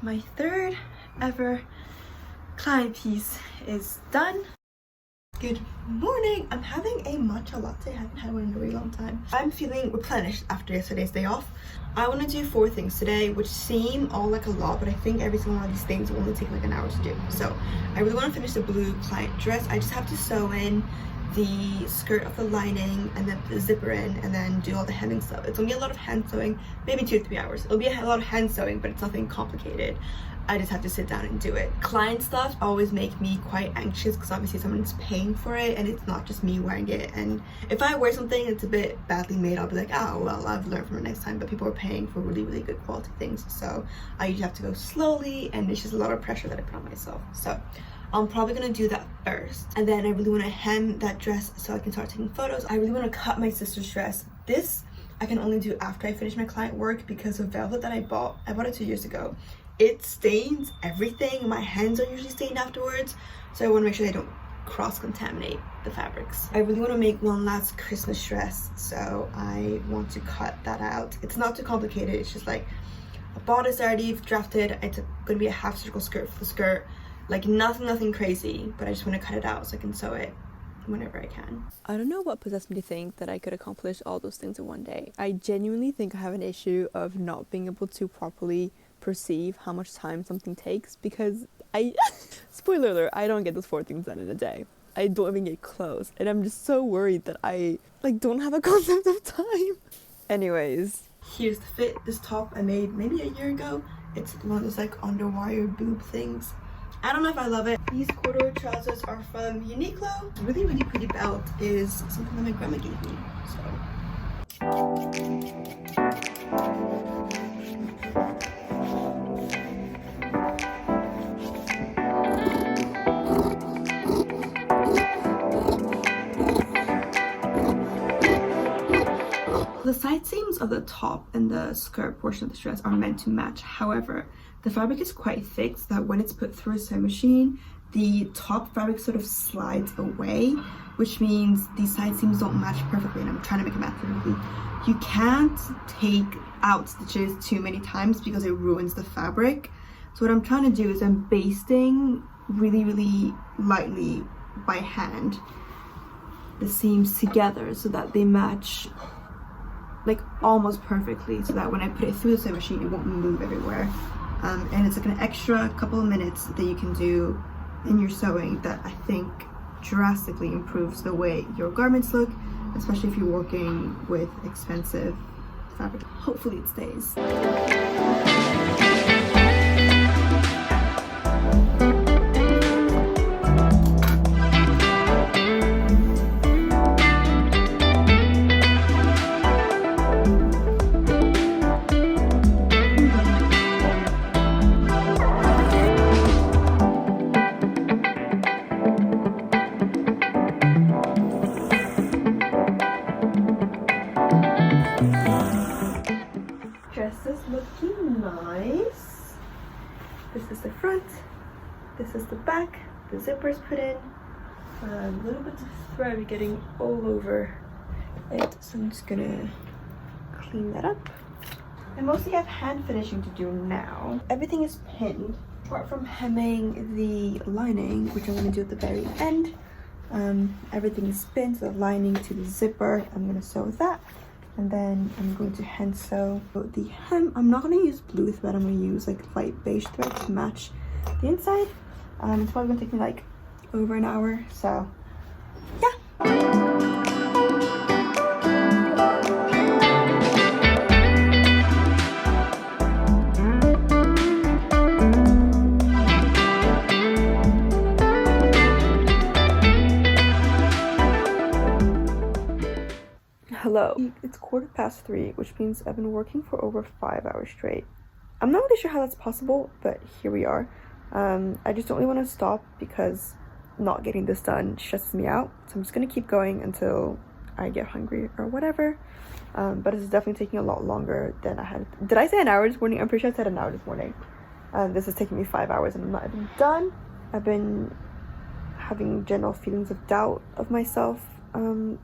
my third ever client piece is done. Good morning. I'm having a matcha latte. I haven't had one in a really long time. I'm feeling replenished after yesterday's day off. I want to do 4 things today, which seem all like a lot, but I think every single one of these things will only take like an hour to do. So I really want to finish the blue client dress. I just have to sew in the skirt of the lining and then the zipper in, and then do all the hemming stuff. It's gonna be a lot of hand sewing, maybe 2 to 3 hours. It'll be a lot of hand sewing, but it's nothing complicated. I just have to sit down and do it. Client stuff always make me quite anxious because obviously someone's paying for it and it's not just me wearing it. And if I wear something that's a bit badly made, I'll be like, oh well, I've learned from it next time. But people are paying for really good quality things, so I usually have to go slowly, and it's just a lot of pressure that I put on myself. So I'm probably gonna do that first, and then I really want to hem that dress so I can start taking photos. I really want to cut my sister's dress. This I can only do after I finish my client work because of velvet that I bought it 2 years ago. It stains everything. My hands are usually stained afterwards, so I want to make sure they don't cross-contaminate the fabrics. I really want to make one last Christmas dress, so I want to cut that out. It's not too complicated. It's just like a bodice already drafted. It's going to be a half circle skirt for the skirt. Like nothing crazy, but I just want to cut it out so I can sew it whenever I can. I don't know what possessed me to think that I could accomplish all those things in one day. I genuinely think I have an issue of not being able to properly perceive how much time something takes, because spoiler alert, I don't get those 4 things done in a day. I don't even get close, and I'm just so worried that I don't have a concept of time. Anyways, here's the fit. This top I made maybe a year ago. It's one of those like underwire boob things. I don't know if I love it. These corduroy trousers are from Uniqlo. Really pretty belt is something that my grandma gave me, so. The side seams of the top and the skirt portion of the dress are meant to match. However, the fabric is quite thick, so that when it's put through a sewing machine, the top fabric sort of slides away, which means these side seams don't match perfectly, and I'm trying to make it match perfectly. You can't take out stitches too many times because it ruins the fabric. So what I'm trying to do is I'm basting really lightly by hand the seams together so that they match like almost perfectly, so that when I put it through the sewing machine it won't move everywhere. And it's like an extra couple of minutes that you can do in your sewing that I think drastically improves the way your garments look, especially if you're working with expensive fabric. Hopefully it stays. Dress is looking nice. This is the front, this is the back, the zipper's put in, a little bit of thread getting all over it, so I'm just gonna clean that up. I mostly have hand finishing to do now. Everything is pinned apart from hemming the lining, which I'm gonna do at the very end. Everything is pinned, so the lining to the zipper, I'm gonna sew that. And then I'm going to hand sew the hem. I'm not going to use blue thread. I'm going to use like light beige thread to match the inside. It's probably going to take me like over an hour. So yeah. Hello. It's 3:15, which means I've been working for over 5 hours straight. I'm not really sure how that's possible, but here we are. I just don't really want to stop because not getting this done stresses me out. So I'm just gonna keep going until I get hungry or whatever. But this is definitely taking a lot longer than I had. Did I say an hour this morning? I'm pretty sure I said an hour this morning. This is taking me 5 hours and I'm not even done. I've been having general feelings of doubt of myself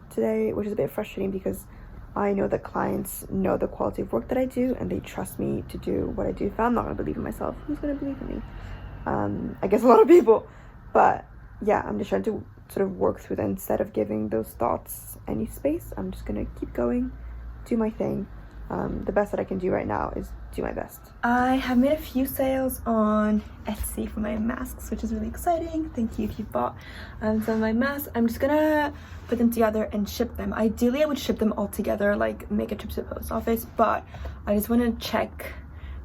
today, which is a bit frustrating because I know that clients know the quality of work that I do and they trust me to do what I do. If I'm not gonna believe in myself, who's gonna believe in me? I guess a lot of people. But yeah, I'm just trying to sort of work through that. Instead of giving those thoughts any space, I'm just gonna keep going, do my thing. The best that I can do right now is do my best. I have made a few sales on Etsy for my masks, which is really exciting. Thank you if you bought some of my masks. I'm just gonna put them together and ship them. Ideally, I would ship them all together, like make a trip to the post office, but I just want to check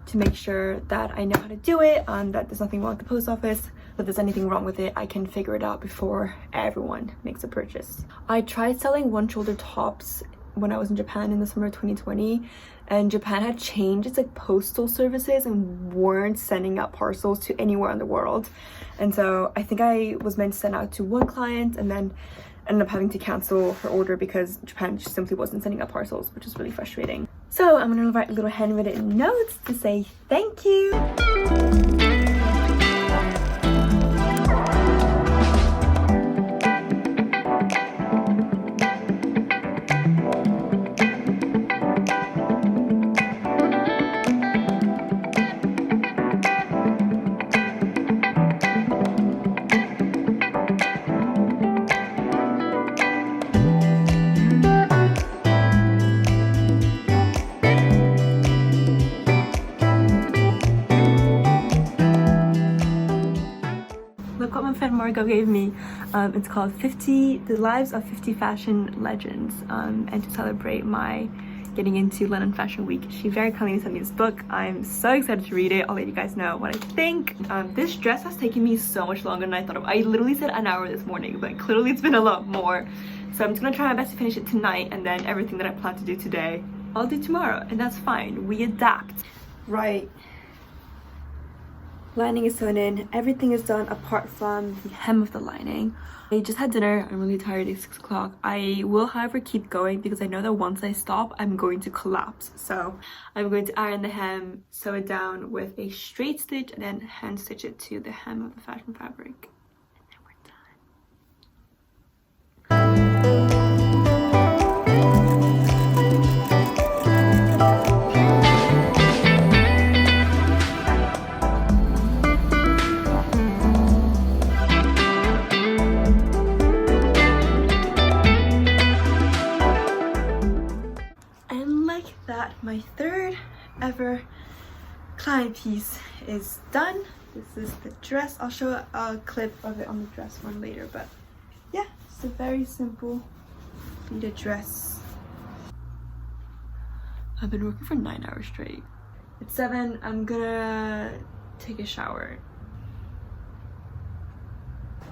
to make sure that I know how to do it and that there's nothing wrong with the post office. If there's anything wrong with it, I can figure it out before everyone makes a purchase. I tried selling one-shoulder tops when I was in Japan in the summer of 2020, and Japan had changed its like postal services and weren't sending out parcels to anywhere in the world. And so I think I was meant to send out to one client and then ended up having to cancel her order because Japan just simply wasn't sending out parcels, which is really frustrating. So I'm gonna write little handwritten notes to say thank you. Look what my friend Margot gave me. It's called The Lives of 50 Fashion Legends, and to celebrate my getting into London Fashion Week, she very kindly sent me this book. I'm so excited to read it. I'll let you guys know what I think. This dress has taken me so much longer than I thought. I literally said an hour this morning, but clearly it's been a lot more. So I'm just gonna try my best to finish it tonight, and then everything that I plan to do today, I'll do tomorrow, and that's fine. We adapt. Right. Lining is sewn in, everything is done apart from the hem of the lining. I just had dinner, I'm really tired, it's 6 o'clock. I will however keep going because I know that once I stop, I'm going to collapse. So I'm going to iron the hem, sew it down with a straight stitch, and then hand stitch it to the hem of the fashion fabric. And then we're done. My third ever client piece is done. This is the dress. I'll show a clip of it on the dress one later, but yeah, it's a very simple pleated dress. I've been working for 9 hours straight. It's 7. I'm gonna take a shower.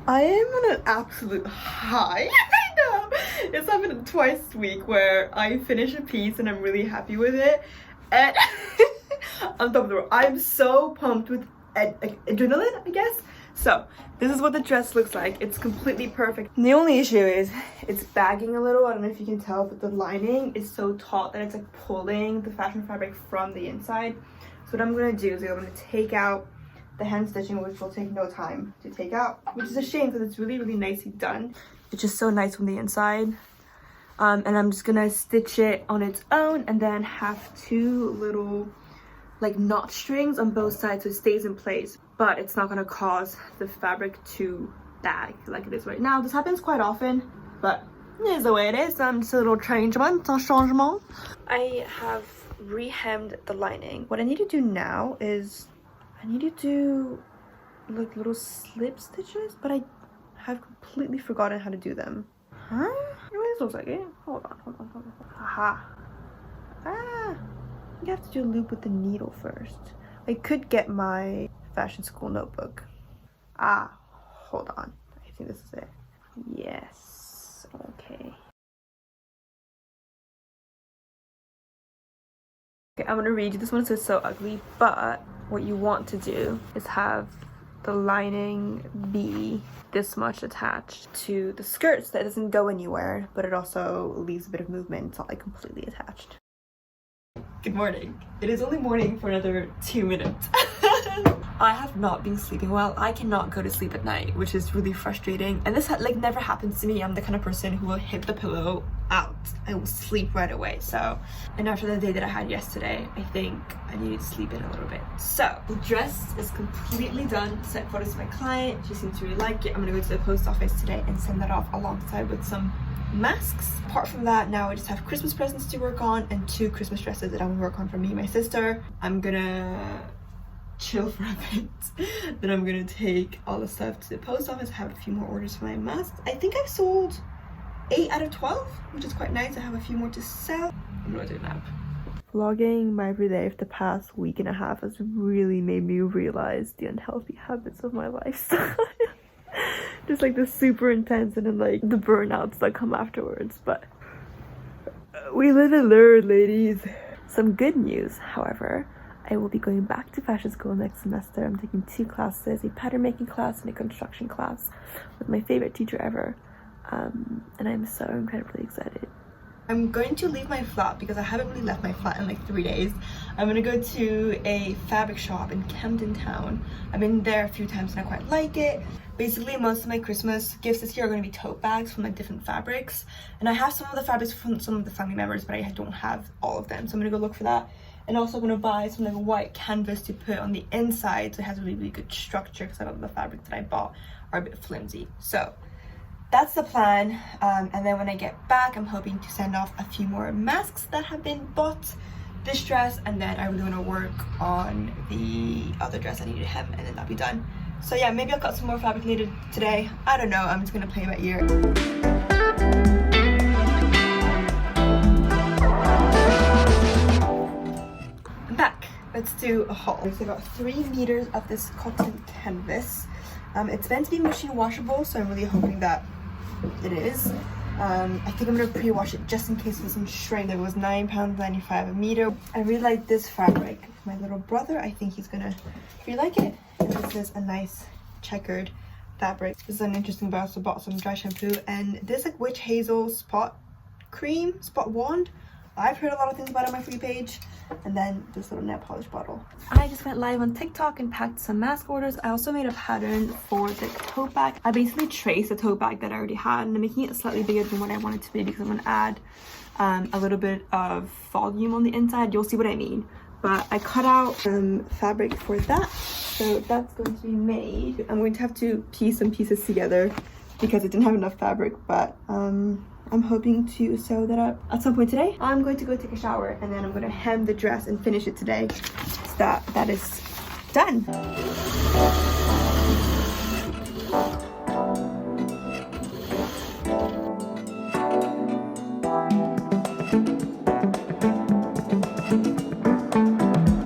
I am on an absolute high right now. It's happened twice this week where I finish a piece and I'm really happy with it, and on top of the world, I'm so pumped with adrenaline, I guess. So this is what the dress looks like. It's completely perfect. And the only issue is it's bagging a little. I don't know if you can tell, but the lining is so taut that it's like pulling the fashion fabric from the inside. So what I'm gonna do is I'm gonna take out the hand stitching, which will take no time to take out, which is a shame because it's really, really nicely done. It's just so nice from the inside. And I'm just gonna stitch it on its own and then have 2 little like knot strings on both sides so it stays in place, but it's not gonna cause the fabric to bag like it is right now. This happens quite often, but it is the way it is. Just a little changement. I have re-hemmed the lining. What I need to do now is I need to do like little slip stitches, but I have completely forgotten how to do them. Huh? This looks like it. Hold on. Aha. Ah. You have to do a loop with the needle first. I could get my fashion school notebook. Ah, hold on. I think this is it. Yes. Okay. Okay, I'm gonna read you. This one says so ugly, but what you want to do is have the lining be this much attached to the skirt so that it doesn't go anywhere, but it also leaves a bit of movement. It's not like completely attached. Good morning. It is only morning for another 2 minutes. I have myself not being sleeping well, I cannot go to sleep at night, which is really frustrating. And this like never happens to me. I'm the kind of person who will hit the pillow out. I will sleep right away. So, and after the day that I had yesterday, I think I needed to sleep in a little bit. So the dress is completely done. Sent photos to my client. She seems to really like it. I'm gonna go to the post office today and send that off alongside with some masks. Apart from that, now I just have Christmas presents to work on and 2 Christmas dresses that I'm gonna work on for me and my sister. I'm gonna chill for a bit. Then I'm gonna take all the stuff to the post office. I have a few more orders for my masks. I think I've sold 8 out of 12, which is quite nice. I have a few more to sell. I'm gonna do a nap. Vlogging my everyday for the past week and a half has really made me realize the unhealthy habits of my lifestyle. Just like the super intense and then like the burnouts that come afterwards, but we live and learn, ladies. Some good news, however, I will be going back to fashion school next semester. I'm taking 2 classes, a pattern making class and a construction class with my favorite teacher ever, and I'm so incredibly excited. I'm going to leave my flat because I haven't really left my flat in like 3 days. I'm gonna go to a fabric shop in Camden Town. I've been there a few times and I quite like it. Basically, most of my Christmas gifts this year are going to be tote bags from like different fabrics. And I have some of the fabrics from some of the family members, but I don't have all of them. So I'm going to go look for that. And also I'm going to buy some like white canvas to put on the inside so it has a really, really good structure because a lot of the fabrics that I bought are a bit flimsy. So that's the plan. And then when I get back, I'm hoping to send off a few more masks that have been bought, this dress, and then I'm going to work on the other dress I need to hem, and then that'll be done. So yeah, maybe I'll cut some more fabric later today. I don't know, I'm just gonna play by ear. I'm back. Let's do a haul. So I got 3 meters of this cotton canvas. It's meant to be machine washable, so I'm really hoping that it is. I think I'm gonna pre-wash it just in case it doesn't shrink. It was £9.95 a meter. I really like this fabric. My little brother, I think he's gonna really like it. And this is a nice checkered fabric. This is an interesting, but I also bought some dry shampoo and this like witch hazel spot wand. I've heard a lot of things about it on my free page. And then this little nail polish bottle. I just went live on TikTok and packed some mask orders. I also made a pattern for the tote bag. I basically traced the tote bag that I already had and I'm making it slightly bigger than what I want it to be because I'm going to add a little bit of volume on the inside. You'll see what I mean. But I cut out some fabric for that. So that's going to be made. I'm going to have to piece some pieces together because it didn't have enough fabric, but I'm hoping to sew that up at some point today. I'm going to go take a shower and then I'm going to hem the dress and finish it today so that is done.